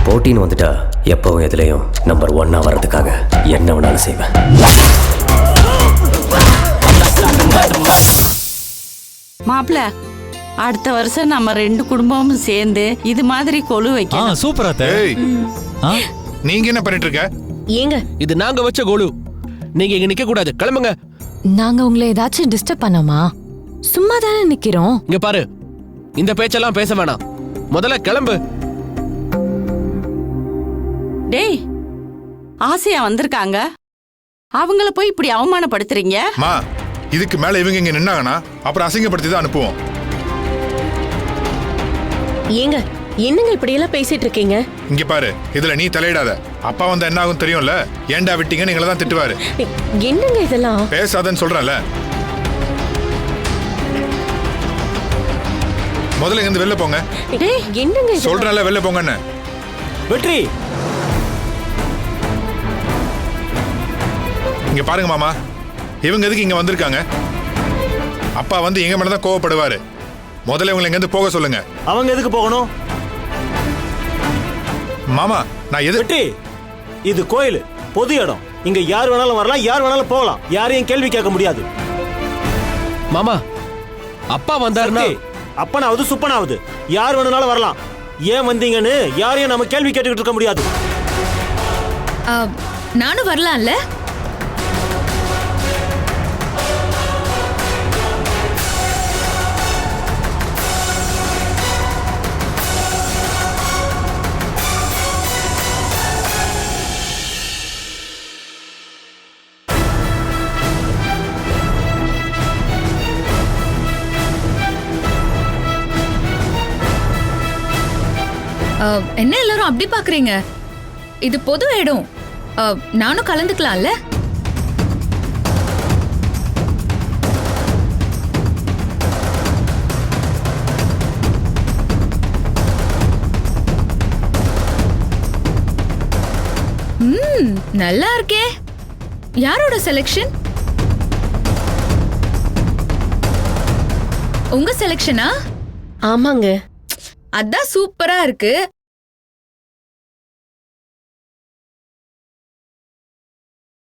போட்டின்னு வந்துட்டா எப்பவும் எதுலையும் நம்பர் 1 வர்றதுக்காக என்ன வேணாலும் செய்வேன். மாப்பிள்ள, அடுத்த வருஷம் நம்ம 2 குடும்பமும் சேர்ந்து இது மாதிரி கொலு வைக்கலாம். சூப்பரா நீங்க என்ன பண்ணிட்டு இருக்க? ஏங்க இது நாங்க வச்ச கோலு, நீங்க இங்க நிக்க கூடாது, கிளம்புங்க. நாங்க உங்களை ஏதாச்சும் டிஸ்டர்ப் பண்ணோமா? சும்மா தானே நிக்கிறோம். இங்க பாரு, இந்த பேச்செல்லாம் பேச வேணாம், முதல்ல கிளம்பு. டேய், ஆசையா வந்திருக்காங்க, அவங்கள போய் இப்படி அவமானப்படுத்துறீங்க? மா, இதுக்கு மேல இவங்க இங்க நின்னாங்கன்னா அப்புறம் அசிங்கப்படுத்தி தான் அனுப்புவோம். ஏங்க என்னங்க இப்படி எல்லாம் பேசிட்டு இருக்கீங்க? இங்க பாரு, இதுல நீ தலையிடாத. அப்பா வந்தா என்ன ஆகும் தெரியும்ல? ஏன்டா விட்டீங்க, நீங்கள தான் திட்டுவாரு. என்னங்க இதெல்லாம்? பேசாதன்னு சொல்றேன்ல. முதல்ல இங்க வெளில போங்க. டேய் என்னங்க சொல்றேன்ல, வெளில போங்கன்னு. வெற்றி, இங்க பாருங்க மாமா, இவங்க எதுக்கு இங்க வந்திருக்காங்க? அப்பா வந்து எங்க மேல தான் கோவப்படுவாரு. முதல்ல இவங்களை இங்க இருந்து போக சொல்லுங்க. அவங்க எதுக்கு போகணும்? மாமா, நான் எது வெற்றி, இது கோயில், பொது இடம். இங்க யார் வேணாலும் வரலாம், யார் வேணாலும் போகலாம். யாரையும் கேள்வி கேட்க முடியாது. மாமா, அப்பா வந்தாருன்னா அப்பனாவது சுப்பனாவது யார் வேணும்னாலும் வரலாம். ஏன் வந்தீங்கன்னு யாரையும் நம்ம கேள்வி கேட்டுக்கிட்டு இருக்க முடியாது. நானும் வரலாம்ல? என்ன எல்லாரும் அப்படி பாக்குறீங்க? இது பொது இடம், நானும் கலந்துக்கலாம்ல? நல்லா இருக்கே. யாரோட செலக்ஷன்? உங்க செலக்ஷனா? ஆமாங்க. அதான் சூப்பரா இருக்கு.